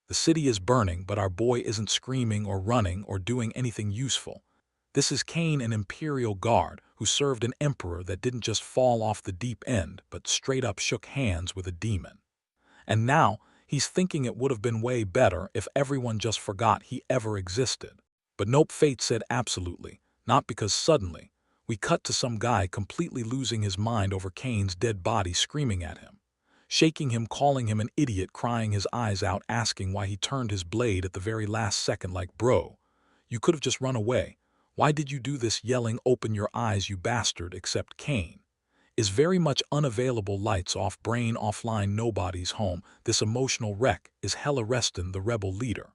The city is burning, but our boy isn't screaming or running or doing anything useful. This is Cain, an imperial guard who served an emperor that didn't just fall off the deep end, but straight up shook hands with a demon. And now, he's thinking it would have been way better if everyone just forgot he ever existed. But nope, fate said absolutely, not, because suddenly, we cut to some guy completely losing his mind over Cain's dead body, screaming at him, shaking him, calling him an idiot, crying his eyes out, asking why he turned his blade at the very last second, like, bro, you could have just run away. Why did you do this? Yelling, open your eyes, you bastard. Except Cain is very much unavailable, lights off, brain offline, nobody's home. This emotional wreck is Hella Reston, the rebel leader.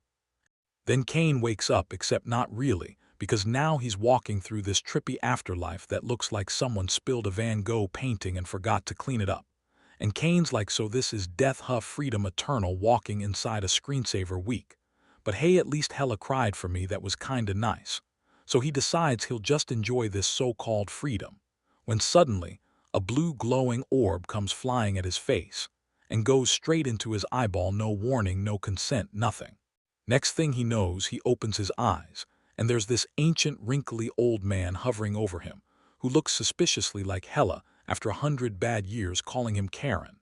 Then Cain wakes up, except not really, because now he's walking through this trippy afterlife that looks like someone spilled a Van Gogh painting and forgot to clean it up. And Cain's like, so this is death, huh? Freedom eternal, walking inside a screensaver weak. But hey, at least Hella cried for me, that was kinda nice. So he decides he'll just enjoy this so-called freedom, when suddenly, a blue glowing orb comes flying at his face and goes straight into his eyeball. No warning, no consent, nothing. Next thing he knows, he opens his eyes, and there's this ancient, wrinkly old man hovering over him, who looks suspiciously like Hella after 100 bad years, calling him Karen,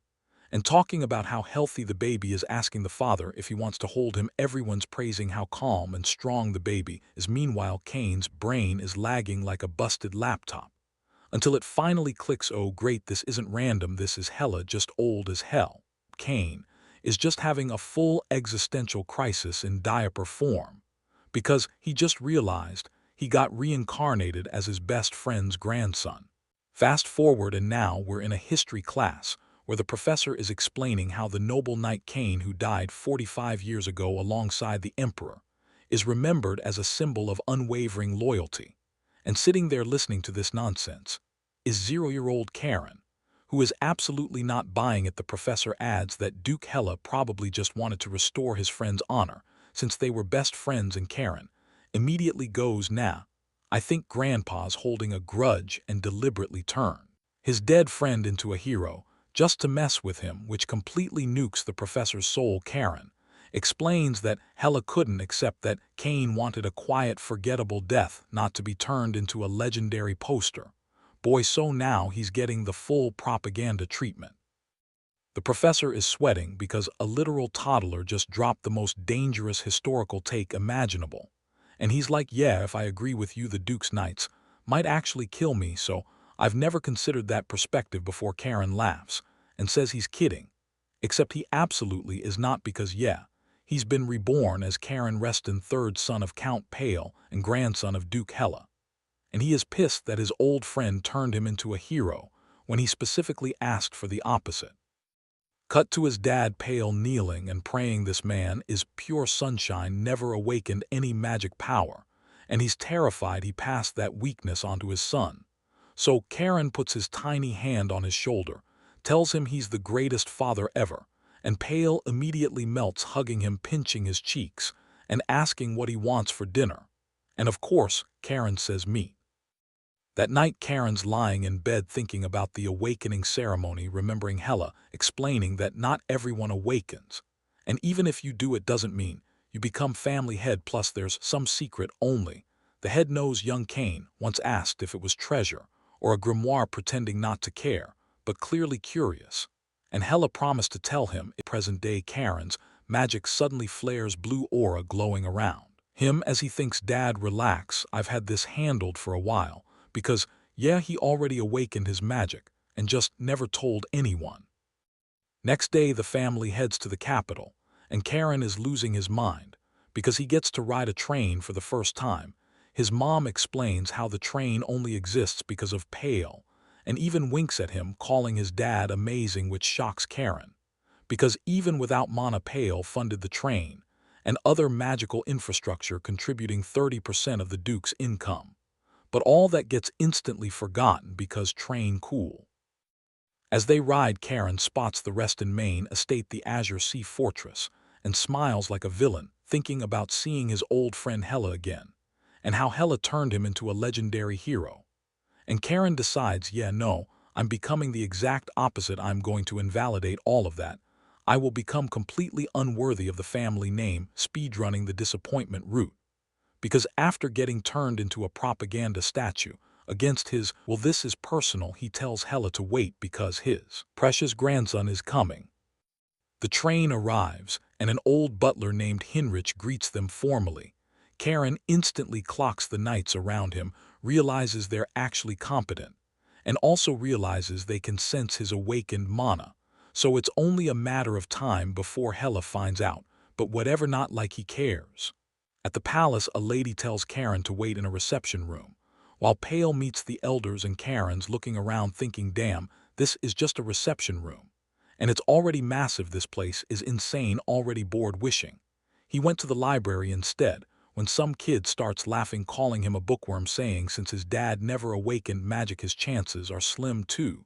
and talking about how healthy the baby is, asking the father if he wants to hold him. Everyone's praising how calm and strong the baby is. Meanwhile, Cain's brain is lagging like a busted laptop. Until it finally clicks, oh great, this isn't random, this is Hella just old as hell. Cain is just having a full existential crisis in diaper form, because he just realized he got reincarnated as his best friend's grandson. Fast forward, and now we're in a history class where the professor is explaining how the noble knight Cain, who died 45 years ago alongside the emperor, is remembered as a symbol of unwavering loyalty. And sitting there listening to this nonsense is 0-year-old Karen, who is absolutely not buying it. The professor adds that Duke Hella probably just wanted to restore his friend's honor since they were best friends, and Karen immediately goes, nah, I think Grandpa's holding a grudge, and deliberately turn his dead friend into a hero just to mess with him, which completely nukes the professor's soul. Karen explains that Hella couldn't accept that Cain wanted a quiet, forgettable death, not to be turned into a legendary poster boy, so now he's getting the full propaganda treatment. The professor is sweating because a literal toddler just dropped the most dangerous historical take imaginable. And he's like, yeah, if I agree with you, the Duke's Knights might actually kill me, so I've never considered that perspective before. Karen laughs and says he's kidding, except he absolutely is not, because yeah, he's been reborn as Karen Reston, third son of Count Pale and grandson of Duke Hella. And he is pissed that his old friend turned him into a hero when he specifically asked for the opposite. Cut to his dad, Pale, kneeling and praying. This man is pure sunshine, never awakened any magic power, and he's terrified he passed that weakness onto his son. So Karen puts his tiny hand on his shoulder, tells him he's the greatest father ever, and Pale immediately melts, hugging him, pinching his cheeks, and asking what he wants for dinner. And of course, Karen says meat. That night, Karen's lying in bed thinking about the awakening ceremony, remembering Hella explaining that not everyone awakens, and even if you do, it doesn't mean you become family head, plus there's some secret only the head knows. Young Cain once asked if it was treasure or a grimoire, pretending not to care, but clearly curious, and Hella promised to tell him. Present-day Karen's magic suddenly flares, blue aura glowing around him as he thinks, Dad, relax, I've had this handled for a while. Because, yeah, he already awakened his magic and just never told anyone. Next day, the family heads to the capital, and Karen is losing his mind because he gets to ride a train for the first time. His mom explains how the train only exists because of Pale, and even winks at him, calling his dad amazing, which shocks Karen, because even without Mana, Pale funded the train and other magical infrastructure, contributing 30% of the Duke's income. But all that gets instantly forgotten because train cool. As they ride, Karen spots the Reston main estate, the Azure Sea Fortress, and smiles like a villain, thinking about seeing his old friend Hella again, and how Hella turned him into a legendary hero. And Karen decides, yeah, no, I'm becoming the exact opposite. I'm going to invalidate all of that. I will become completely unworthy of the family name, speedrunning the disappointment route. Because after getting turned into a propaganda statue against his, well, this is personal, he tells Hella to wait because his precious grandson is coming. The train arrives, and an old butler named Hinrich greets them formally. Karen instantly clocks the knights around him, realizes they're actually competent, and also realizes they can sense his awakened mana. So it's only a matter of time before Hella finds out, but whatever, not like he cares. At the palace, a lady tells Karen to wait in a reception room, while Pale meets the elders and Karen's looking around thinking, damn, this is just a reception room. And it's already massive, this place is insane, already bored wishing he went to the library instead, when some kid starts laughing, calling him a bookworm, saying since his dad never awakened magic his chances are slim too.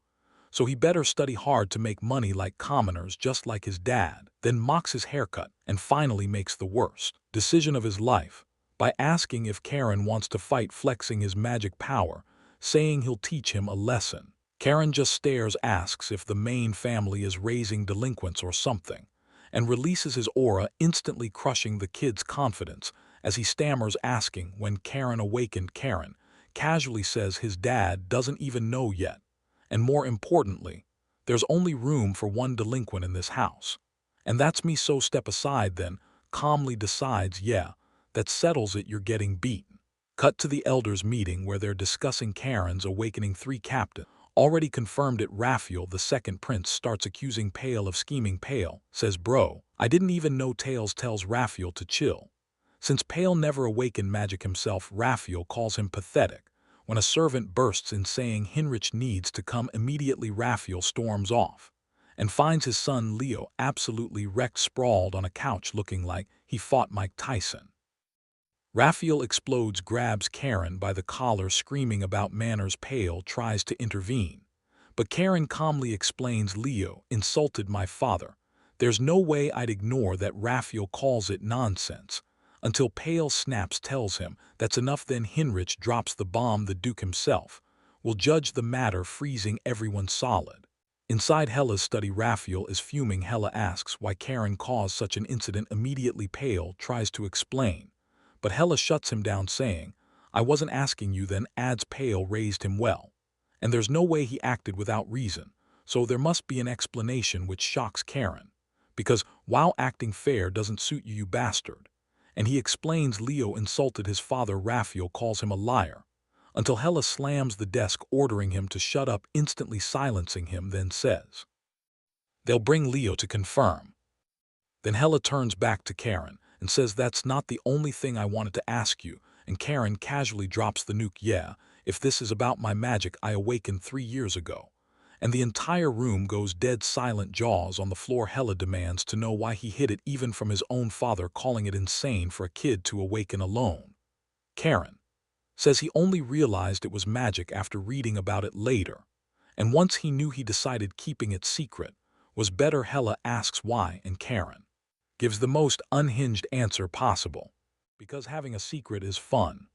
So he better study hard to make money like commoners just like his dad, then mocks his haircut and finally makes the worst decision of his life by asking if Karen wants to fight, flexing his magic power, saying he'll teach him a lesson. Karen just stares, asks if the main family is raising delinquents or something, and releases his aura, instantly crushing the kid's confidence as he stammers, asking when Karen awakened. Karen casually says his dad doesn't even know yet, and more importantly, there's only room for one delinquent in this house. And that's me, so step aside then, calmly decides, yeah, that settles it, you're getting beaten. Cut to the elders meeting where they're discussing Karen's awakening. 3 captain already confirmed it. Raphael, the second prince, starts accusing Pale of scheming. Pale says, bro, I didn't even know. Tails tells Raphael to chill. Since Pale never awakened magic himself, Raphael calls him pathetic. When a servant bursts in saying Hinrich needs to come immediately, Raphael storms off and finds his son Leo absolutely wrecked, sprawled on a couch looking like he fought Mike Tyson. Raphael explodes, grabs Karen by the collar, screaming about manners. Pale tries to intervene, but Karen calmly explains, Leo insulted my father. There's no way I'd ignore that. Raphael calls it nonsense, until Pale snaps, tells him that's enough. Then Hinrich drops the bomb. The Duke himself will judge the matter, freezing everyone solid. Inside Hella's study, Raphael is fuming. Hella asks why Karen caused such an incident. Immediately Pale tries to explain, but Hella shuts him down, saying, I wasn't asking you. Then adds Pale raised him well, and there's no way he acted without reason, so there must be an explanation, which shocks Karen, because while acting fair doesn't suit you, you bastard. And he explains Leo insulted his father. Raphael calls him a liar, until Hella slams the desk, ordering him to shut up, instantly silencing him, then says, they'll bring Leo to confirm. Then Hella turns back to Karen and says, that's not the only thing I wanted to ask you, and Karen casually drops the nuke, yeah, if this is about my magic, I awakened 3 years ago. And the entire room goes dead silent, jaws on the floor. Hella demands to know why he hid it even from his own father, calling it insane for a kid to awaken alone. Karen says he only realized it was magic after reading about it later, and once he knew, he decided keeping it secret was better. Hella asks why, and Karen gives the most unhinged answer possible, because having a secret is fun.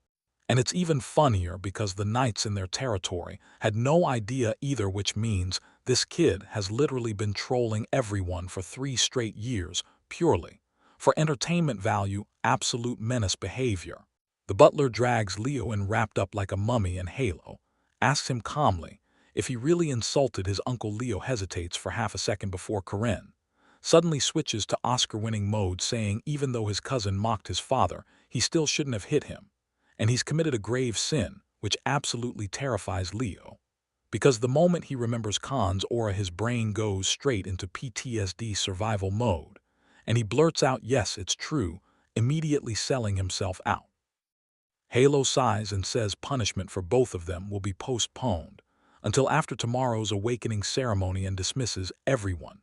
And it's even funnier because the knights in their territory had no idea either, which means this kid has literally been trolling everyone for 3 straight years, purely for entertainment value. Absolute menace behavior. The butler drags Leo in wrapped up like a mummy, and Yahello asks him calmly if he really insulted his uncle. Leo hesitates for half a second before Karen suddenly switches to Oscar-winning mode, saying even though his cousin mocked his father, he still shouldn't have hit him, and he's committed a grave sin, which absolutely terrifies Leo. Because the moment he remembers Khan's aura, his brain goes straight into PTSD survival mode, and he blurts out, yes, it's true, immediately selling himself out. Yahello sighs and says punishment for both of them will be postponed until after tomorrow's awakening ceremony, and dismisses everyone.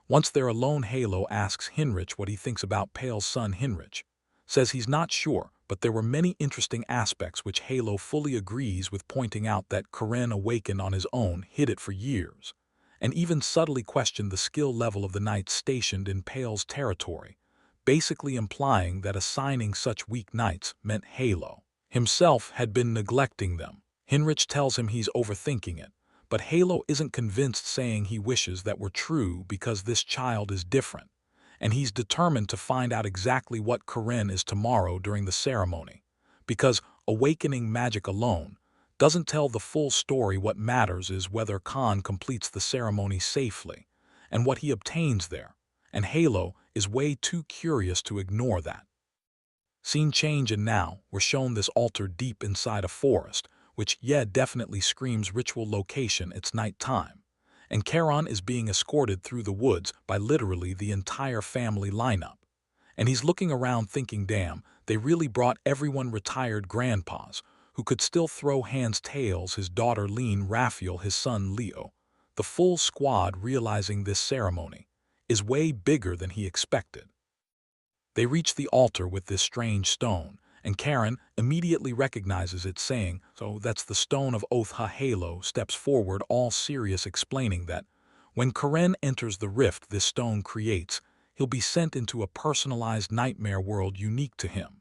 Once they're alone, Yahello asks Hinrich what he thinks about Pale's son. Hinrich says he's not sure, but there were many interesting aspects, which Yahello fully agrees with, pointing out that Karen awakened on his own, hid it for years, and even subtly questioned the skill level of the knights stationed in Pale's territory, basically implying that assigning such weak knights meant Yahello himself had been neglecting them. Hinrich tells him he's overthinking it, But Yahello isn't convinced, saying he wishes that were true because this child is different, and he's determined to find out exactly what Karen is tomorrow during the ceremony, because awakening magic alone doesn't tell the full story. What matters is whether Khan completes the ceremony safely, and what he obtains there, and Yahello is way too curious to ignore that. Scene change, and now we're shown this altar deep inside a forest, which definitely screams ritual location. It's night time, and Charon is being escorted through the woods by literally the entire family lineup. And he's looking around thinking, damn, they really brought everyone. Retired grandpas, who could still throw hands, tails, his daughter Lean, Raphael, his son Leo. The full squad, realizing this ceremony is way bigger than he expected. They reach the altar with this strange stone, and Karen immediately recognizes it, saying, "So that's the stone of oath." Yahello steps forward, all serious, explaining that when Karen enters the rift this stone creates, he'll be sent into a personalized nightmare world unique to him.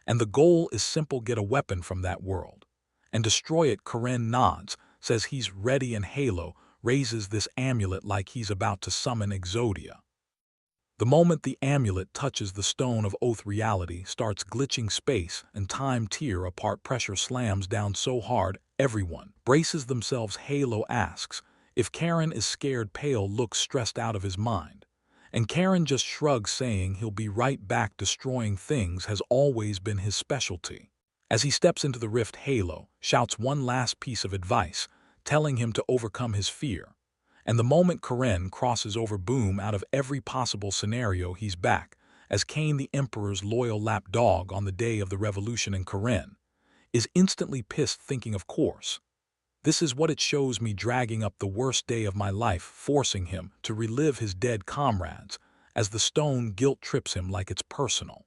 And the goal is simple: get a weapon from that world and destroy it. Karen nods, says he's ready, and Yahello raises this amulet like he's about to summon Exodia. The moment the amulet touches the stone of oath, reality starts glitching. Space and time tear apart. Pressure slams down so hard everyone braces themselves. Yahello asks if Karen is scared. Pale looks stressed out of his mind, and Karen just shrugs, saying he'll be right back. Destroying things has always been his specialty. As he steps into the rift, Yahello shouts one last piece of advice, telling him to overcome his fear. And the moment Karen crosses over, boom, out of every possible scenario he's back as Kane, the Emperor's loyal lapdog on the day of the revolution. And Karen is instantly pissed, thinking, of course, this is what it shows me, dragging up the worst day of my life, forcing him to relive his dead comrades as the stone guilt trips him like it's personal.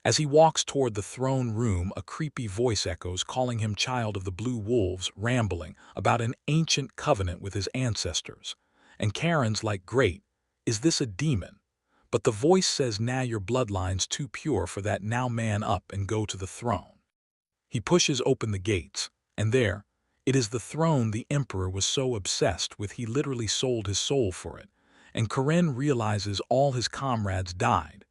As he walks toward the throne room, a creepy voice echoes, calling him child of the blue wolves, rambling about an ancient covenant with his ancestors. And Karen's like, great, is this a demon? But the voice says, nah, your bloodline's too pure for that. Now man up and go to the throne. He pushes open the gates, and there, it is the throne the Emperor was so obsessed with he literally sold his soul for it. And Karen realizes all his comrades died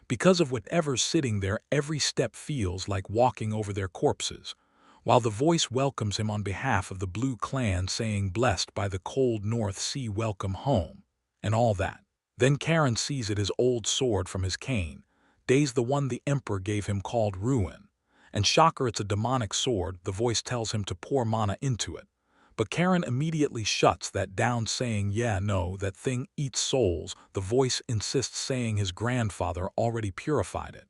because of whatever's sitting there. Every step feels like walking over their corpses, while the voice welcomes him on behalf of the Blue Clan, saying, blessed by the cold North Sea, welcome home, and all that. Then Karen sees it, his old sword from his cane days, the one the Emperor gave him, called Ruin. And shocker, it's a demonic sword. The voice tells him to pour mana into it, but Karen immediately shuts that down, saying, yeah, no, that thing eats souls. The voice insists, saying his grandfather already purified it,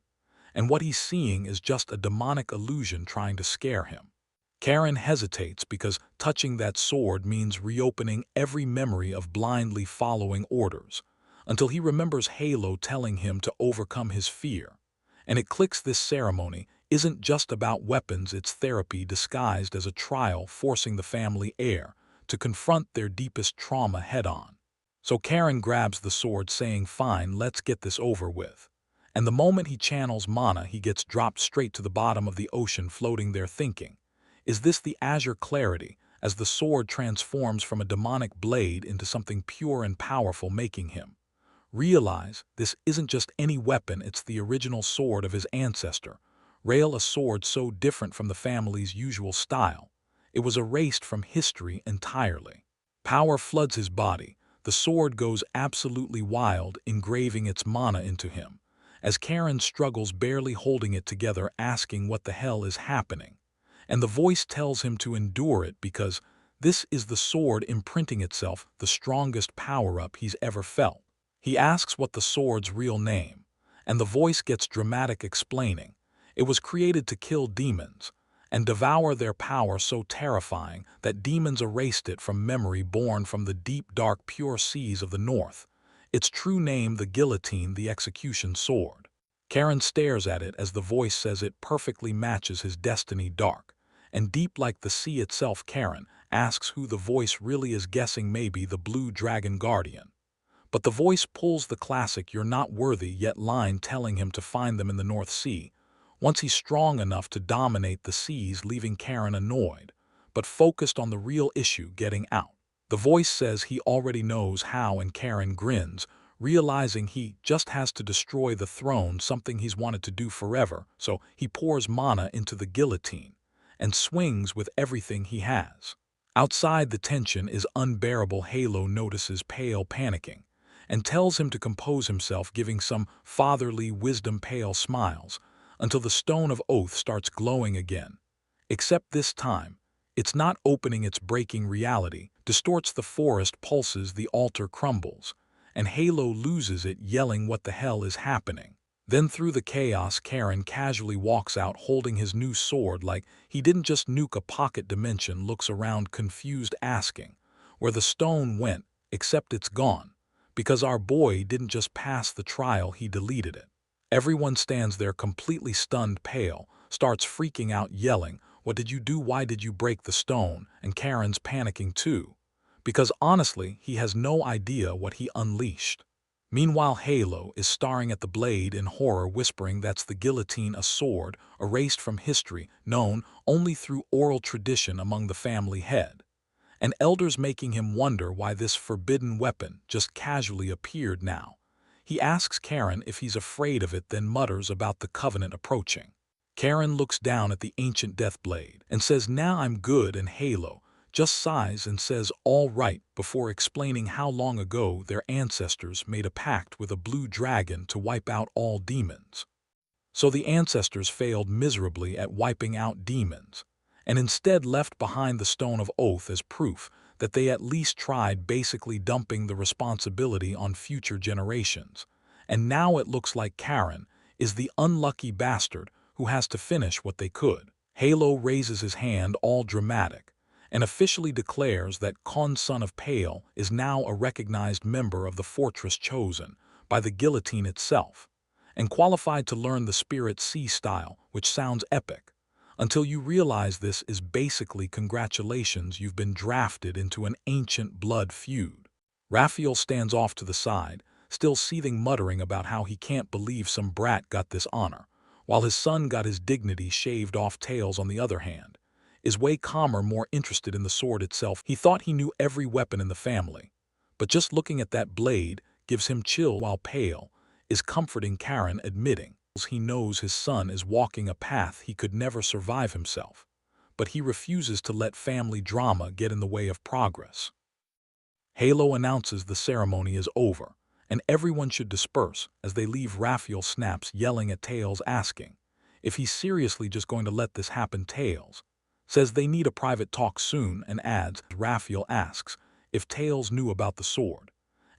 and what he's seeing is just a demonic illusion trying to scare him. Karen hesitates because touching that sword means reopening every memory of blindly following orders, until he remembers Yahello telling him to overcome his fear. And it clicks: this ceremony isn't just about weapons, it's therapy disguised as a trial, forcing the family heir to confront their deepest trauma head-on. So Karen grabs the sword, saying, fine, let's get this over with. And the moment he channels mana, he gets dropped straight to the bottom of the ocean, floating there thinking, is this the azure clarity, as the sword transforms from a demonic blade into something pure and powerful, making him realize this isn't just any weapon, it's the original sword of his ancestor. Rail, a sword so different from the family's usual style, it was erased from history entirely. Power floods his body. The sword goes absolutely wild, engraving its mana into him, as Karen struggles, barely holding it together, asking what the hell is happening. And the voice tells him to endure it because this is the sword imprinting itself, the strongest power-up he's ever felt. He asks what the sword's real name, and the voice gets dramatic, explaining it was created to kill demons and devour their power so terrifying that demons erased it from memory, born from the deep, dark, pure seas of the north. Its true name, the guillotine, the execution sword. Karen stares at it as the voice says it perfectly matches his destiny, dark and deep like the sea itself. Karen asks who the voice really is, guessing maybe the Blue Dragon Guardian. But the voice pulls the classic "you're not worthy yet" line, telling him to find them in the North Sea once he's strong enough to dominate the seas, leaving Karen annoyed. but focused on the real issue getting out. The voice says he already knows how, and Karen grins, realizing he just has to destroy the throne, something he's wanted to do forever, so he pours mana into the guillotine and swings with everything he has. Outside, the tension is unbearable. Yahello notices Pale panicking and tells him to compose himself, giving some fatherly wisdom. Pale smiles until the stone of oath starts glowing again. Except this time, it's not opening, it's breaking reality, distorts the forest, pulses, the altar crumbles, and Yahello loses it, yelling what the hell is happening. Then through the chaos, Karen casually walks out holding his new sword like he didn't just nuke a pocket dimension, looks around confused asking where the stone went, except it's gone, because our boy didn't just pass the trial, he deleted it. Everyone stands there completely stunned. Pale starts freaking out, yelling, "What did you do? Why did you break the stone?" And Karen's panicking too, because honestly, he has no idea what he unleashed. Meanwhile, Yahello is staring at the blade in horror, whispering that's the guillotine, a sword erased from history, known only through oral tradition among the family head, and elders, making him wonder why this forbidden weapon just casually appeared now. He asks Karen if he's afraid of it, then mutters about the covenant approaching. Karen looks down at the ancient death blade and says, "Now I'm good," and Yahello just sighs and says, "All right," before explaining how long ago their ancestors made a pact with a blue dragon to wipe out all demons. So the ancestors failed miserably at wiping out demons, and instead left behind the Stone of Oath as proof that they at least tried, basically dumping the responsibility on future generations. And now it looks like Karen is the unlucky bastard who has to finish what they could. Yahello raises his hand, all dramatic, and officially declares that Kon, son of Pale, is now a recognized member of the fortress, chosen by the guillotine itself, and qualified to learn the Spirit Sea style, which sounds epic, until you realize this is basically congratulations, you've been drafted into an ancient blood feud. Raphael stands off to the side, still seething, muttering about how he can't believe some brat got this honor, while his son got his dignity shaved off. Tails, on the other hand, is way calmer, more interested in the sword itself. He thought he knew every weapon in the family, but just looking at that blade gives him chill, while Pale is comforting Karen, admitting he knows his son is walking a path he could never survive himself, but he refuses to let family drama get in the way of progress. Yahello announces the ceremony is over, and everyone should disperse. As they leave, Raphael snaps, yelling at Tails, asking if he's seriously just going to let this happen. Tails says they need a private talk soon, and adds, Raphael asks if Tails knew about the sword,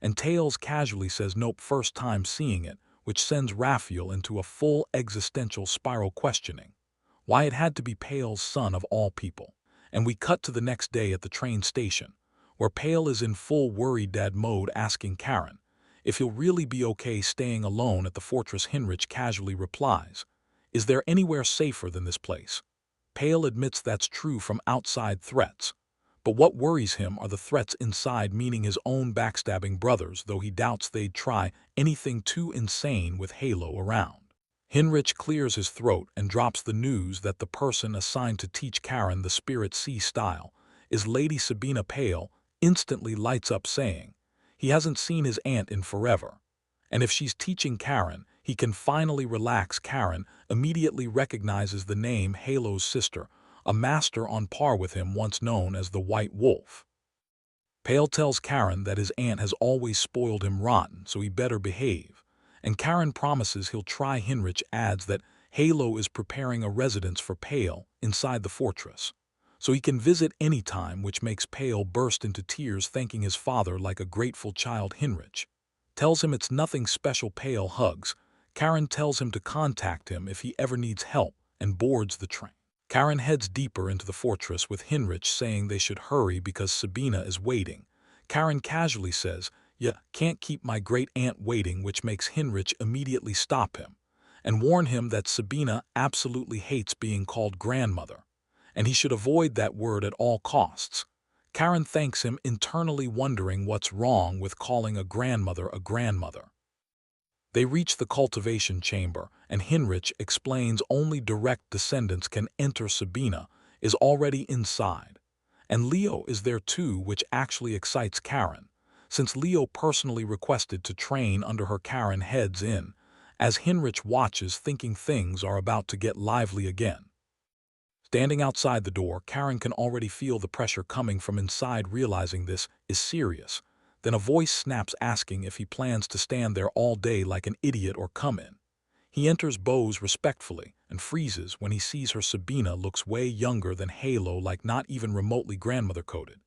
and Tails casually says nope, first time seeing it, which sends Raphael into a full existential spiral, questioning why it had to be Pale's son of all people. And we cut to the next day at the train station, where Pale is in full worried dad mode, asking Karen if he'll really be okay staying alone at the fortress. Heinrich casually replies, "Is there anywhere safer than this place?" Pale admits that's true from outside threats, but what worries him are the threats inside, meaning his own backstabbing brothers, though he doubts they'd try anything too insane with Yahello around. Heinrich clears his throat and drops the news that the person assigned to teach Karen the Spirit Sea style is Lady Sabina. Pale instantly lights up, saying he hasn't seen his aunt in forever, and if she's teaching Karen, he can finally relax. Karen immediately recognizes the name, Yahello's sister, a master on par with him, once known as the White Wolf. Pale tells Karen that his aunt has always spoiled him rotten, so he better behave, and Karen promises he'll try. Heinrich adds that Yahello is preparing a residence for Pale inside the fortress, so he can visit anytime, which makes Pale burst into tears, thanking his father like a grateful child. Heinrich tells him it's nothing special. Pale hugs. Karen tells him to contact him if he ever needs help, and boards the train. Karen heads deeper into the fortress, with Heinrich saying they should hurry because Sabina is waiting. Karen casually says, "Ya can't keep my great aunt waiting," which makes Heinrich immediately stop him and warn him that Sabina absolutely hates being called grandmother, and he should avoid that word at all costs. Karen thanks him, internally wondering what's wrong with calling a grandmother a grandmother. They reach the cultivation chamber, and Heinrich explains only direct descendants can enter. Sabina is already inside, And Leo is there too, which actually excites Karen, since Leo personally requested to train under her. Karen heads in, as Heinrich watches, thinking things are about to get lively again. Standing outside the door, Karen can already feel the pressure coming from inside, realizing this is serious. Then a voice snaps, asking if he plans to stand there all day like an idiot or come in. He enters, bows respectfully, and freezes when he sees her. Sabina looks way younger than Yahello, like not even remotely grandmother-coded.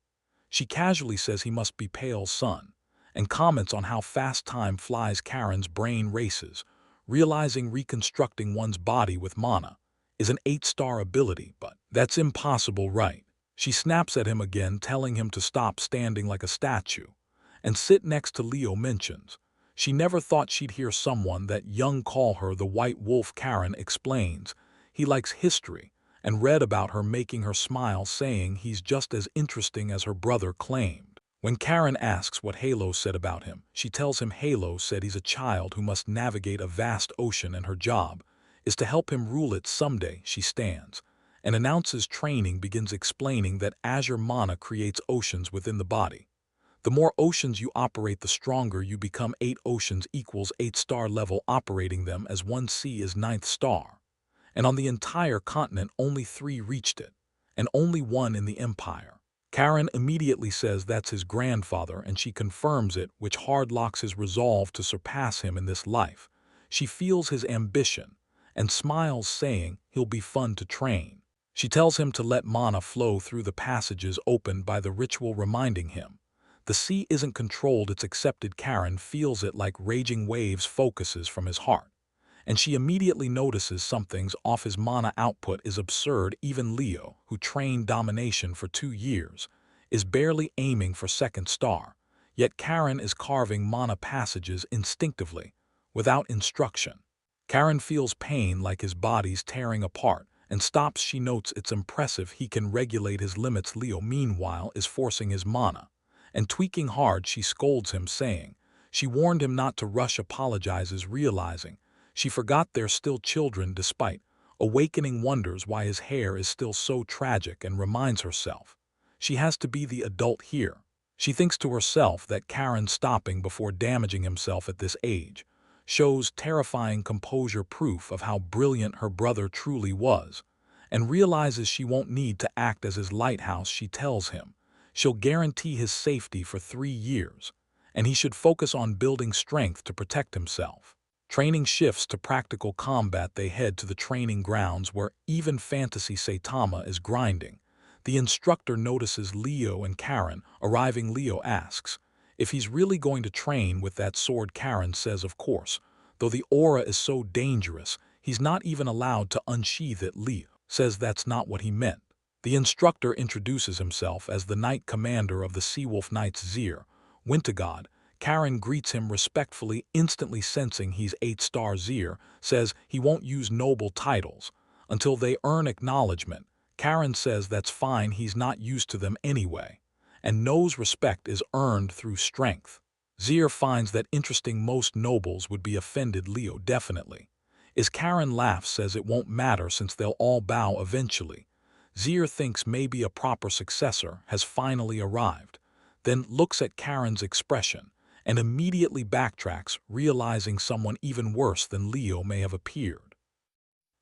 She casually says he must be Pale's son, and comments on how fast time flies. Karen's brain races, realizing reconstructing one's body with mana is an 8-star ability, but that's impossible, right? She snaps at him again, telling him to stop standing like a statue and sit next to. Leo mentions she never thought she'd hear someone that young call her the White Wolf. Karen explains he likes history and read about her, making her smile, saying he's just as interesting as her brother claimed. When Karen asks what Yahello said about him, she tells him Yahello said he's a child who must navigate a vast ocean and her job is to help him rule it someday. She stands and announces training begins, explaining that azure mana creates oceans within the body. The more oceans you operate, the stronger you become. 8 oceans equals 8-star level. Operating them as 1 sea is 9th star. And on the entire continent, only 3 reached it, and only 1 in the empire. Karen immediately says that's his grandfather, and she confirms it, which hard locks his resolve to surpass him in this life. She feels his ambition and smiles, saying he'll be fun to train. She tells him to let mana flow through the passages opened by the ritual, reminding him the sea isn't controlled, it's accepted. Karen feels it like raging waves, focuses from his heart, and she immediately notices something's off. His mana output is absurd. Even Leo, who trained domination for 2 years, is barely aiming for 2nd star, yet Karen is carving mana passages instinctively, without instruction. Karen feels pain, like his body's tearing apart, and stops. She notes it's impressive he can regulate his limits. Leo, meanwhile, is forcing his mana and tweaking hard. She scolds him, saying she warned him not to rush, apologizes, realizing she forgot they're still children. Despite awakening, wonders why his hair is still so tragic and reminds herself she has to be the adult here. She thinks to herself that Karen stopping before damaging himself at this age shows terrifying composure, proof of how brilliant her brother truly was, and realizes she won't need to act as his lighthouse. She tells him she'll guarantee his safety for 3 years, and he should focus on building strength to protect himself. Training shifts to practical combat. They head to the training grounds, where even fantasy Saitama is grinding. The instructor notices Leo and Karen arriving. Leo asks if he's really going to train with that sword. Karen says of course, though the aura is so dangerous, he's not even allowed to unsheath it. Leo says that's not what he meant. The instructor introduces himself as the Knight Commander of the Seawolf Knights, Azure, Wintergod. Karen greets him respectfully, instantly sensing he's 8-star. Azure says he won't use noble titles until they earn acknowledgement. Karen says that's fine, he's not used to them anyway, and knows respect is earned through strength. Azure finds that interesting. Most nobles would be offended. Leo definitely is. Karen laughs, says it won't matter since they'll all bow eventually. Azure thinks maybe a proper successor has finally arrived, then looks at Karen's expression and immediately backtracks, realizing someone even worse than Leo may have appeared.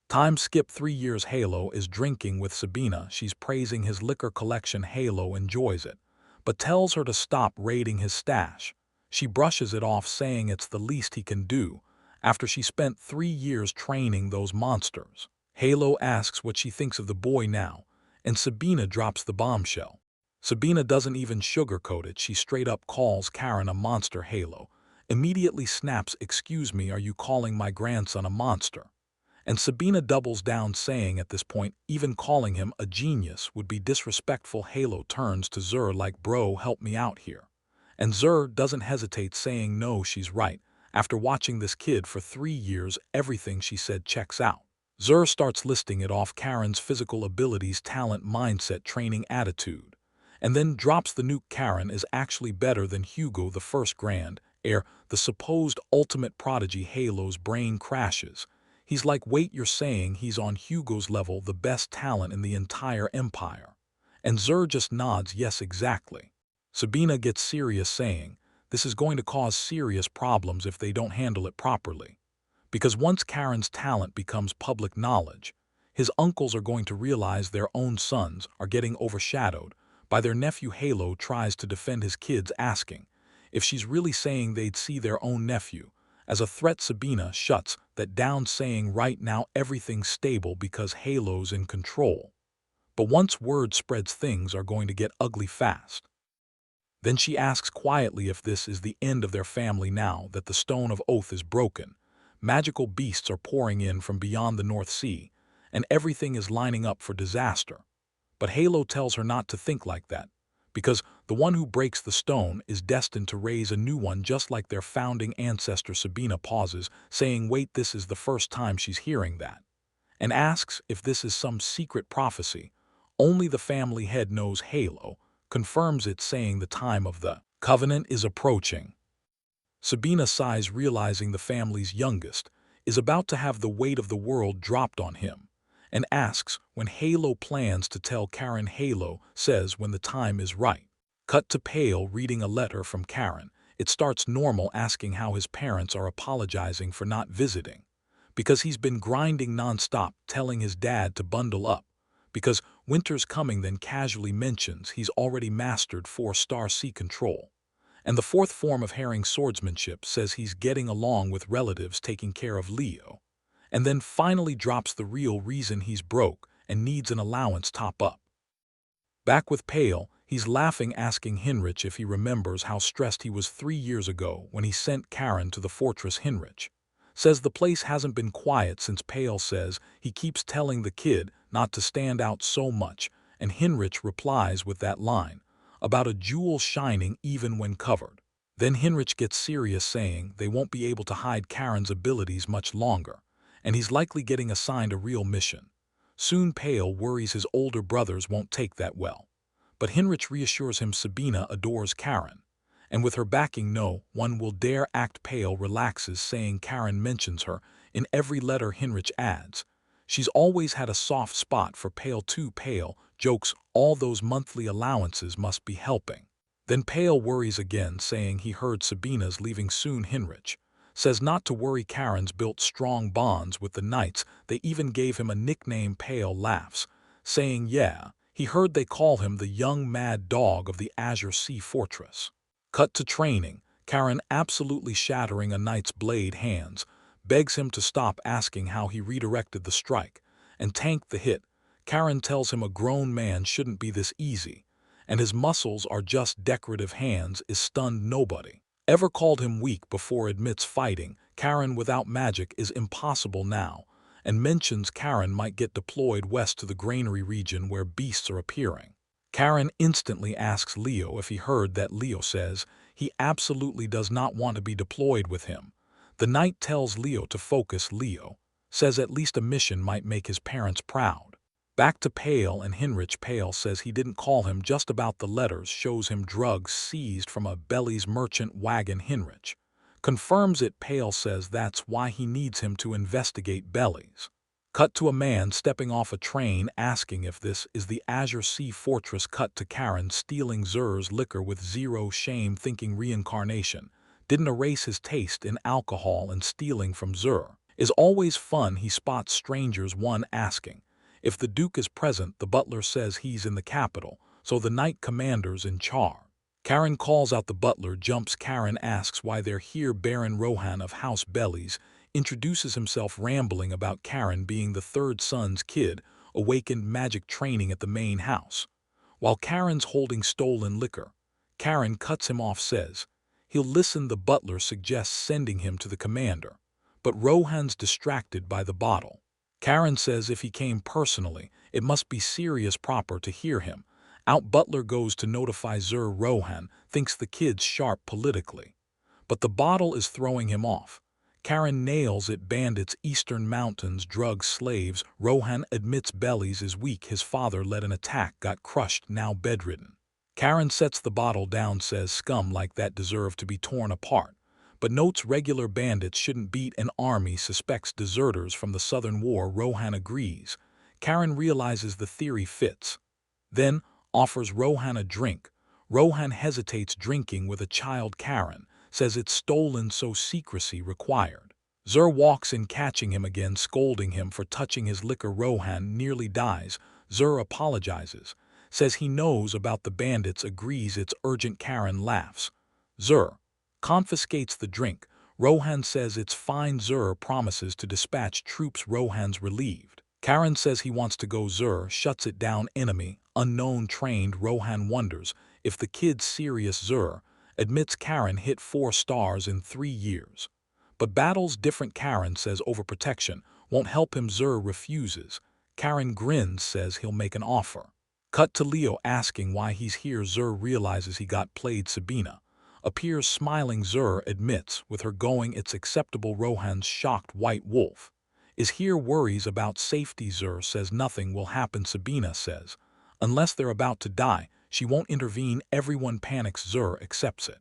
Time skip 3 years. Yahello is drinking with Sabina. She's praising his liquor collection. Yahello enjoys it, but tells her to stop raiding his stash. She brushes it off, saying it's the least he can do after she spent 3 years training those monsters. Yahello asks what she thinks of the boy now, and Sabina drops the bombshell. Sabina doesn't even sugarcoat it. She straight up calls Karen a monster. Yahello immediately snaps, "Excuse me, are you calling my grandson a monster?" And Sabina doubles down, saying at this point even calling him a genius would be disrespectful. Yahello turns to Zur like, "Bro, help me out here." And Zur doesn't hesitate, saying no, she's right. After watching this kid for 3 years, everything she said checks out. Zur starts listing it off: Karen's physical abilities, talent, mindset, training, attitude, and then drops the nuke. Karen is actually better than Hugo, the first grand heir, the supposed ultimate prodigy. Yahello's brain crashes. He's like, wait, you're saying he's on Hugo's level, the best talent in the entire empire? And Zur just nods yes exactly. Sabina gets serious saying, this is going to cause serious problems if they don't handle it properly. Because once Karen's talent becomes public knowledge, his uncles are going to realize their own sons are getting overshadowed by their nephew. Yahello tries to defend his kids asking if she's really saying they'd see their own nephew. As a threat, Sabina shuts that down saying right now everything's stable because Yahello's in control. But once word spreads things are going to get ugly fast. Then she asks quietly if this is the end of their family now that the stone of oath is broken. Magical beasts are pouring in from beyond the North Sea, and everything is lining up for disaster. But Yahello tells her not to think like that, because the one who breaks the stone is destined to raise a new one just like their founding ancestor. Sabina pauses, saying wait, this is the first time she's hearing that, and asks if this is some secret prophecy. Only the family head knows. Yahello confirms it, saying the time of the covenant is approaching. Sabina sighs, realizing the family's youngest is about to have the weight of the world dropped on him, and asks when Yahello plans to tell Karen. Yahello says when the time is right. Cut to Pale reading a letter from Karen. It starts normal, asking how his parents are apologizing for not visiting, because he's been grinding non-stop, telling his dad to bundle up, because winter's coming, then casually mentions he's already mastered 4-star sea control. And the fourth form of herring swordsmanship, says he's getting along with relatives taking care of Leo. And then finally drops the real reason he's broke and needs an allowance top up. Back with Pale, he's laughing, asking Heinrich if he remembers how stressed he was 3 years ago when he sent Karen to the fortress. Heinrich says the place hasn't been quiet since. Pale says he keeps telling the kid not to stand out so much, and Heinrich replies with that line about a jewel shining even when covered. Then Heinrich gets serious, saying they won't be able to hide Karen's abilities much longer, and he's likely getting assigned a real mission. Soon Pale worries his older brothers won't take that well, but Heinrich reassures him Sabina adores Karen, and with her backing no one will dare act. Pale relaxes, saying Karen mentions her in every letter. Heinrich adds she's always had a soft spot for Pale too. Pale jokes all those monthly allowances must be helping. Then Pale worries again, saying he heard Sabina's leaving soon. Heinrich says not to worry, Karen's built strong bonds with the knights, they even gave him a nickname. Pale laughs, saying yeah, he heard they call him the young mad dog of the Azure Sea Fortress. Cut to training, Karen absolutely shattering a knight's blade hands, begs him to stop, asking how he redirected the strike and tanked the hit. Karen tells him a grown man shouldn't be this easy, and his muscles are just decorative hands. Is stunned nobody ever called him weak before, admits fighting Karen without magic is impossible now, and mentions Karen might get deployed west to the granary region where beasts are appearing. Karen instantly asks Leo if he heard that. Leo says he absolutely does not want to be deployed with him. The knight tells Leo to focus. Leo says at least a mission might make his parents proud. Back to Pale and Heinrich. Pale says he didn't call him just about the letters, shows him drugs seized from a Belly's merchant wagon. Heinrich confirms it. Pale says that's why he needs him to investigate Belly's. Cut to a man stepping off a train, asking if this is the Azure Sea Fortress. Cut to Karen stealing Zur's liquor with zero shame, thinking reincarnation didn't erase his taste in alcohol, and stealing from Zur is always fun. He spots strangers, one asking if the Duke is present. The butler says he's in the capital, so the knight commander's in charge. Karen calls out the butler, jumps. Karen asks why they're here. Baron Rohan of House Bellies introduces himself, rambling about Karen being the third son's kid, awakened magic training at the main house. While Karen's holding stolen liquor, Karen cuts him off, says he'll listen. The butler suggests sending him to the commander, but Rohan's distracted by the bottle. Karen says if he came personally, it must be serious, proper to hear him out. Butler goes to notify Zur. Rohan thinks the kid's sharp politically, but the bottle is throwing him off. Karen nails it. Bandits, Eastern Mountains, drugs, slaves. Rohan admits Bellies is weak. His father led an attack, got crushed, now bedridden. Karen sets the bottle down, says scum like that deserve to be torn apart, but notes regular bandits shouldn't beat an army, suspects deserters from the Southern War. Rohan agrees. Karen realizes the theory fits. Then, offers Rohan a drink. Rohan hesitates drinking with a child Karen, says it's stolen so secrecy required. Zur walks in catching him again, scolding him for touching his liquor. Rohan nearly dies. Zur apologizes, says he knows about the bandits, agrees it's urgent. Karen laughs. Zur confiscates the drink. Rohan says it's fine. Zur promises to dispatch troops. Rohan's relieved. Karen says he wants to go. Zur shuts it down. Enemy, unknown, trained. Rohan wonders if the kid's serious. Zur admits Karen hit 4 stars in 3 years. But battle's different. Karen says overprotection won't help him. Zur refuses. Karen grins, says he'll make an offer. Cut to Leo asking why he's here. Zur realizes he got played. Sabina appears smiling. Zur admits with her going it's acceptable. Rohan's shocked. White Wolf is here, worries about safety. Zur says nothing will happen. Sabina says unless they're about to die, she won't intervene. Everyone panics. Zur accepts it.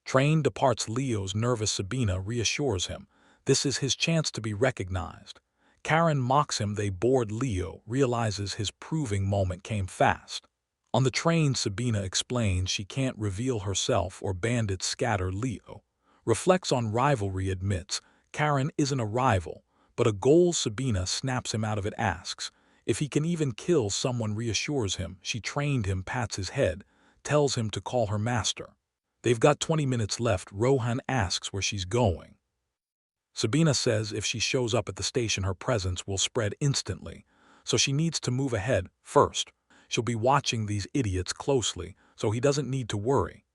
Train departs. Leo's nervous. Sabina reassures him this is his chance to be recognized. Karen mocks him. They board. Leo realizes his proving moment came fast. On the train, Sabina explains she can't reveal herself or bandits scatter. Leo reflects on rivalry, admits Karen isn't a rival, but a goal. Sabina snaps him out of it, asks if he can even kill someone. Reassures him she trained him, pats his head, tells him to call her master. They've got 20 minutes left. Rohan asks where she's going. Sabina says if she shows up at the station, her presence will spread instantly, so she needs to move ahead first. She'll be watching these idiots closely, so he doesn't need to worry.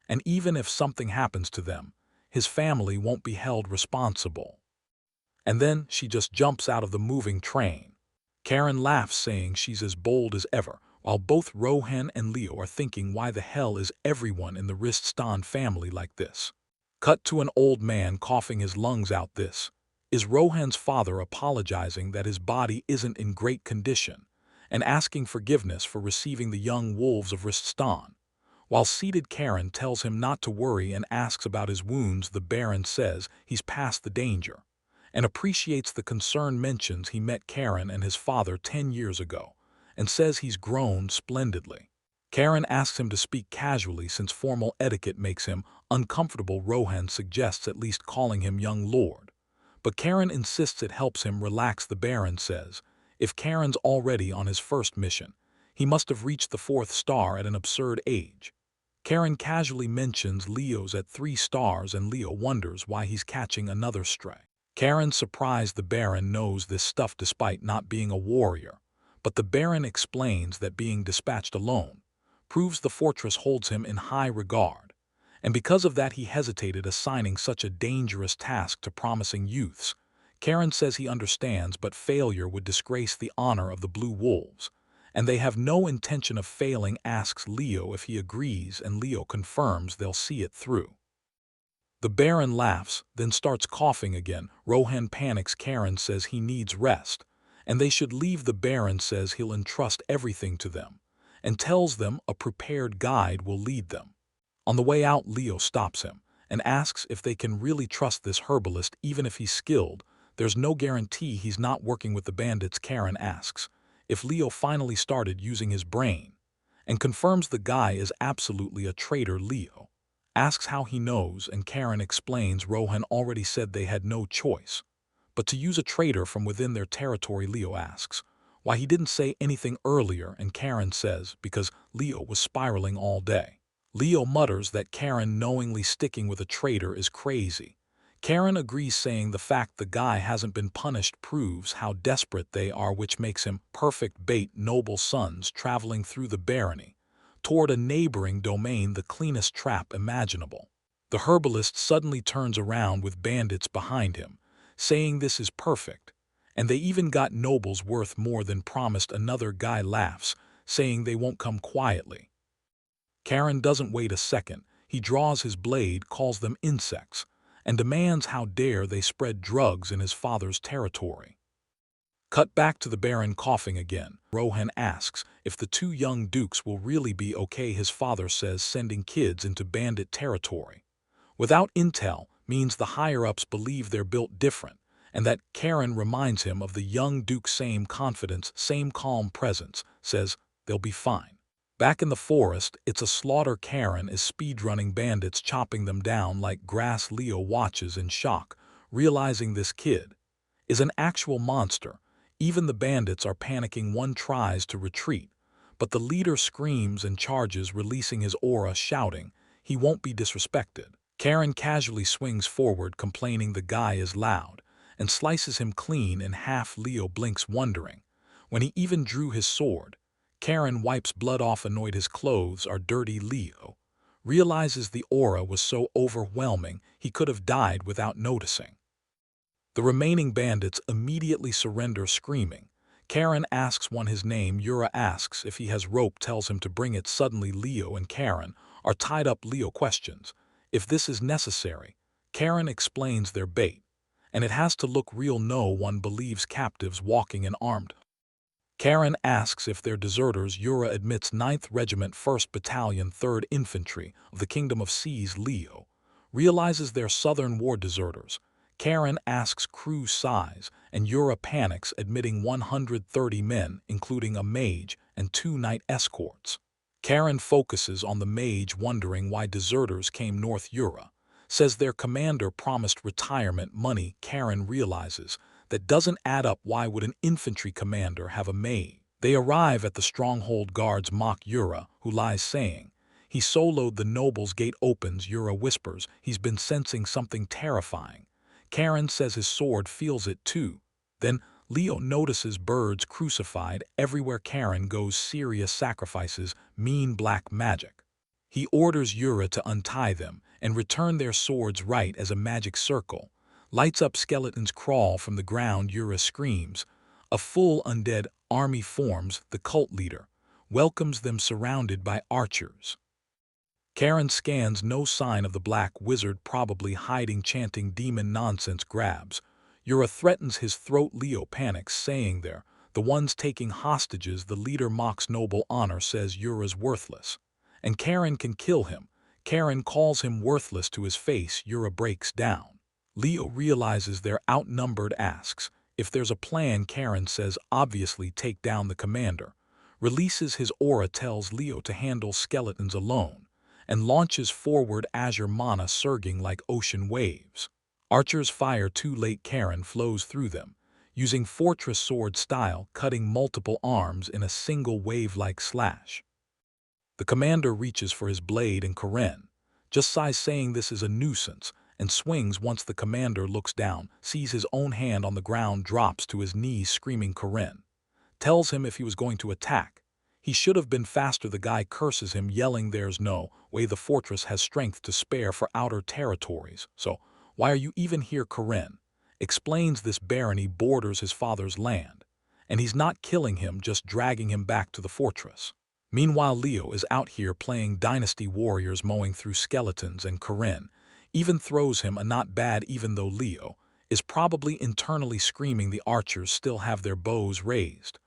And even if something happens to them, his family won't be held responsible. And then she just jumps out of the moving train. Karen laughs, saying she's as bold as ever, while both Rohan and Leo are thinking why the hell is everyone in the Riststan family like this. Cut to an old man coughing his lungs out. This is Rohan's father apologizing that his body isn't in great condition and asking forgiveness for receiving the young wolves of Riststan. While seated, Karen tells him not to worry and asks about his wounds. The Baron says he's past the danger and appreciates the concern, mentions he met Karen and his father 10 years ago and says he's grown splendidly. Karen asks him to speak casually since formal etiquette makes him uncomfortable. Rohan suggests at least calling him young lord, but Karen insists it helps him relax. The Baron says if Karen's already on his first mission, he must have reached the 4th star at an absurd age. Karen casually mentions Leo's at 3 stars and Leo wonders why he's catching another stray. Karen's surprised the Baron knows this stuff despite not being a warrior, but the Baron explains that being dispatched alone proves the fortress holds him in high regard, and because of that he hesitated assigning such a dangerous task to promising youths. Karen says he understands, but failure would disgrace the honor of the Blue Wolves, and they have no intention of failing. Asks Leo if he agrees, and Leo confirms they'll see it through. The Baron laughs, then starts coughing again. Rohan panics. Karen says he needs rest, and they should leave. The Baron says he'll entrust everything to them, and tells them a prepared guide will lead them. On the way out, Leo stops him and asks if they can really trust this herbalist. Even if he's skilled, there's no guarantee he's not working with the bandits. Karen asks if Leo finally started using his brain, and confirms the guy is absolutely a traitor. Leo asks how he knows, and Karen explains Rohan already said they had no choice but to use a traitor from within their territory. Leo asks why he didn't say anything earlier, and Karen says because Leo was spiraling all day. Leo mutters that Karen knowingly sticking with a traitor is crazy. Karen agrees, saying the fact the guy hasn't been punished proves how desperate they are, which makes him perfect bait. Noble sons traveling through the barony toward a neighboring domain, the cleanest trap imaginable. The herbalist suddenly turns around with bandits behind him, saying this is perfect, and they even got nobles worth more than promised. Another guy laughs, saying they won't come quietly. Karen doesn't wait a second. He draws his blade, calls them insects, and demands how dare they spread drugs in his father's territory. Cut back to the Baron coughing again. Rohan asks if the 2 young dukes will really be okay. His father says sending kids into bandit territory without intel means the higher-ups believe they're built different, and that Karen reminds him of the young duke. Same confidence, same calm presence, says they'll be fine. Back in the forest, it's a slaughter. Karen is speedrunning bandits, chopping them down like grass. Leo watches in shock, realizing this kid is an actual monster. Even the bandits are panicking. One tries to retreat, but the leader screams and charges, releasing his aura, shouting he won't be disrespected. Karen casually swings forward, complaining the guy is loud, and slices him clean in half. Leo blinks, wondering when he even drew his sword. Karen wipes blood off, annoyed his clothes are dirty. Leo realizes the aura was so overwhelming he could have died without noticing. The remaining bandits immediately surrender, screaming. Karen asks one his name. Yura asks if he has rope, tells him to bring it. Suddenly Leo and Karen are tied up. Leo questions if this is necessary. Karen explains their bait, and it has to look real. No one believes captives walking in armed. Karen asks if they're deserters. Yura admits 9th Regiment 1st Battalion 3rd Infantry of the Kingdom of Seas. Leo realizes they're Southern War deserters. Karen asks crew size, and Yura panics, admitting 130 men, including a mage and 2 night escorts. Karen focuses on the mage, wondering why deserters came north. Yura says their commander promised retirement money. Karen realizes that doesn't add up. Why would an infantry commander have a mage? They arrive at the stronghold. Guards mock Yura, who lies, saying he soloed the nobles. Gate opens. Yura whispers he's been sensing something terrifying. Karen says his sword feels it too. Then Leo notices birds crucified everywhere. Karen goes serious. Sacrifices mean black magic. He orders Yura to untie them and return their swords right as a magic circle lights up. Skeletons crawl from the ground. Yura screams. A full undead army forms. The cult leader welcomes them, surrounded by archers. Karen scans, no sign of the black wizard, probably hiding, chanting demon nonsense. Grabs Yura, threatens his throat. Leo panics, saying they're the ones taking hostages. The leader mocks noble honor, says Yura's worthless, and Karen can kill him. Karen calls him worthless to his face. Yura breaks down. Leo realizes they're outnumbered, asks if there's a plan. Karen says obviously take down the commander, releases his aura, tells Leo to handle skeletons alone, and launches forward. Azure mana surging like ocean waves. Archers fire too late. Karen flows through them, using fortress sword style, cutting multiple arms in a single wave-like slash. The commander reaches for his blade, and Karen just sighs, saying this is a nuisance, and swings. Once the commander looks down, sees his own hand on the ground, drops to his knees, screaming. Karen tells him if he was going to attack, he should have been faster. The guy curses him, yelling there's no way the fortress has strength to spare for outer territories, so why are you even here? Karen explains this barony borders his father's land, and he's not killing him, just dragging him back to the fortress. Meanwhile, Leo is out here playing Dynasty Warriors, mowing through skeletons, and Karen even throws him a not bad, even though Leo is probably internally screaming the archers still have their bows raised.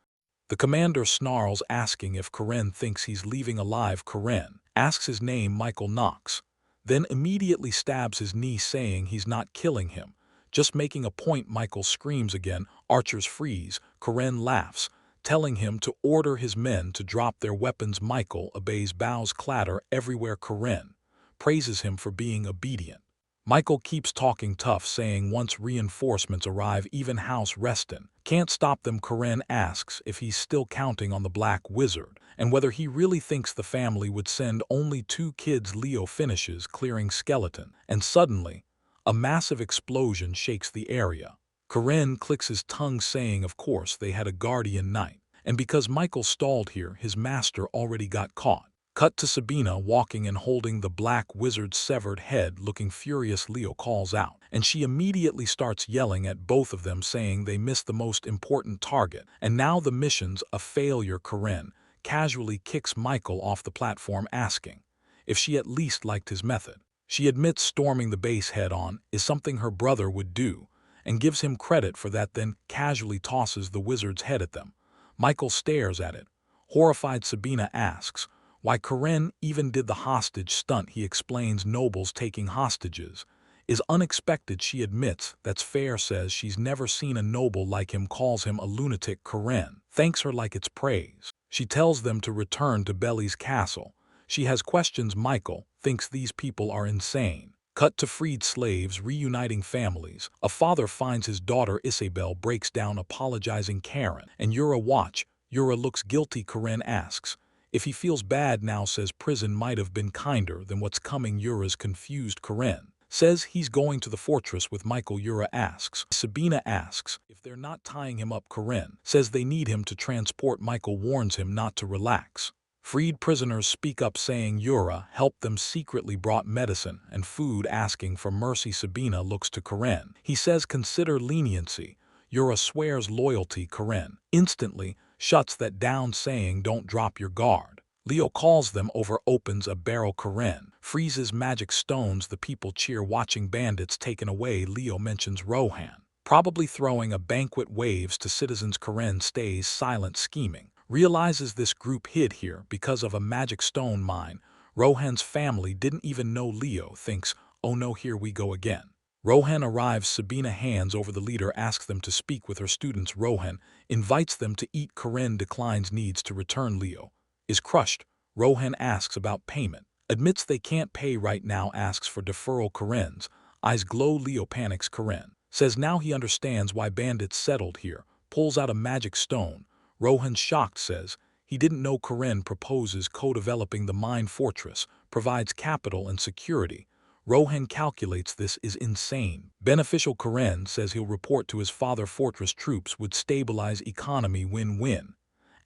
The commander snarls, asking if Karen thinks he's leaving alive. Karen asks his name. Michael Knox then immediately stabs his knee, saying he's not killing him, just making a point. Michael screams again. Archers freeze. Karen laughs, telling him to order his men to drop their weapons. Michael obeys. Bows clatter everywhere. Karen praises him for being obedient. Michael keeps talking tough, saying once reinforcements arrive, even House Reston can't stop them. Karen asks if he's still counting on the Black Wizard, and whether he really thinks the family would send only 2 kids. Leo finishes clearing skeleton, and suddenly, a massive explosion shakes the area. Karen clicks his tongue, saying of course they had a guardian knight, and because Michael stalled here, his master already got caught. Cut to Sabina walking and holding the Black Wizard's severed head, looking furious. Leo calls out, and she immediately starts yelling at both of them, saying they missed the most important target, and now the mission's a failure. Karen casually kicks Michael off the platform, asking if she at least liked his method. She admits storming the base head-on is something her brother would do, and gives him credit for that, then casually tosses the wizard's head at them. Michael stares at it. Horrified, Sabina asks why Karen even did the hostage stunt. He explains nobles taking hostages is unexpected. She admits that's fair, says she's never seen a noble like him, calls him a lunatic. Karen thanks her like it's praise. She tells them to return to Belly's castle. She has questions. Michael thinks these people are insane. Cut to freed slaves reuniting families. A father finds his daughter Isabel breaks down apologizing Karen. And Yura watch. Yura looks guilty. Karen asks if he feels bad now, says prison might have been kinder than what's coming. Yura's confused. Karen says he's going to the fortress with Michael. Yura asks. Sabina asks if they're not tying him up. Karen says they need him to transport. Michael warns him not to relax. Freed prisoners speak up saying Yura helped them, secretly brought medicine and food, asking for mercy. Sabina looks to Karen. He says consider leniency. Yura swears loyalty. Karen instantly shuts that down, saying don't drop your guard. Leo calls them over, opens a barrel. Karen freezes magic stones. The people cheer watching bandits taken away. Leo mentions Rohan probably throwing a banquet waves to citizens. Karen stays silent, scheming. Realizes this group hid here because of a magic stone mine. Rohan's family didn't even know. Leo thinks, oh no, here we go again. Rohan arrives. Sabina hands over the leader, asks them to speak with her students. Rohan invites them to eat. Karen declines, needs to return. Leo is crushed. Rohan asks about payment, admits they can't pay right now, asks for deferral. Karen's eyes glow. Leo panics. Karen says now he understands why bandits settled here, pulls out a magic stone. Rohan, shocked, says he didn't know. Karen proposes co-developing the mine fortress, provides capital and security. Rohan calculates this is insane. Beneficial. Karen says he'll report to his father. Fortress troops would stabilize economy. Win-win.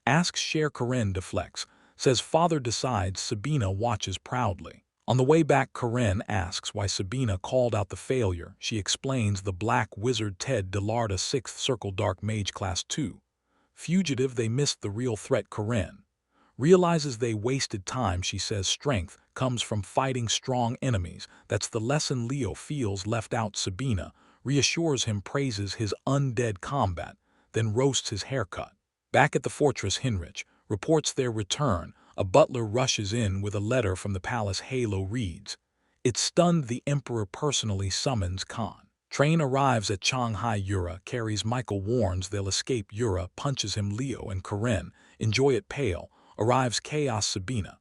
Asks share. Karen deflects, says father decides. Sabina watches proudly. On the way back, Karen asks why Sabina called out the failure. She explains the black wizard Ted Delarda, 6th Circle Dark Mage Class 2. Fugitive, they missed the real threat. Karen realizes they wasted time. She says strength comes from fighting strong enemies. That's the lesson. Leo feels left out. Sabina reassures him, praises his undead combat, then roasts his haircut. Back at the fortress, Heinrich reports their return. A butler rushes in with a letter from the palace. Yahello reads. It stunned the emperor personally summons Khan. Train arrives at Shanghai. Yura carries. Michael warns they'll escape. Yura punches him. Leo and Karen enjoy it. Pale arrives. Chaos. Sabina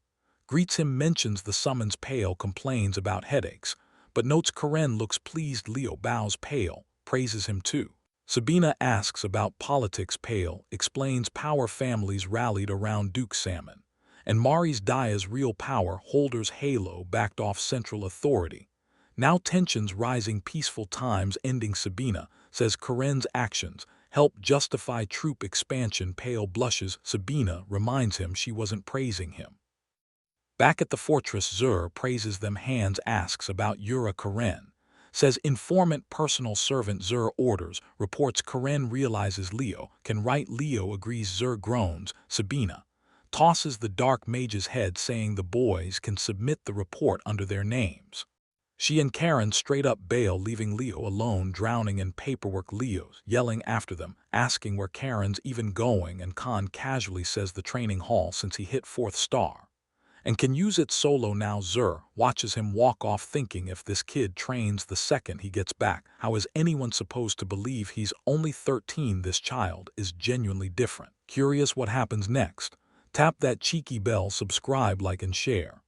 greets him, mentions the summons. Pale complains about headaches, but notes Karen looks pleased. Leo bows. Pale praises him too. Sabina asks about politics. Pale explains power families rallied around Duke Salmon, and Mari's Daya's real power holders. Yahello backed off central authority. Now tensions rising. Peaceful times ending. Sabina says Karen's actions help justify troop expansion. Pale blushes. Sabina reminds him she wasn't praising him. Back at the fortress, Zur praises them. Hands asks about Yura. Karen says informant personal servant. Zur orders reports. Karen realizes Leo can write. Leo agrees. Zur groans. Sabina tosses the dark mage's head, saying the boys can submit the report under their names. She and Karen straight up bail, leaving Leo alone drowning in paperwork. Leo's yelling after them, asking where Karen's even going, and Khan casually says the training hall since he hit 4th star and can use it solo now. Zur watches him walk off, thinking if this kid trains the second he gets back, how is anyone supposed to believe he's only 13? This child is genuinely different. Curious what happens next? Tap that cheeky bell, subscribe, like and share.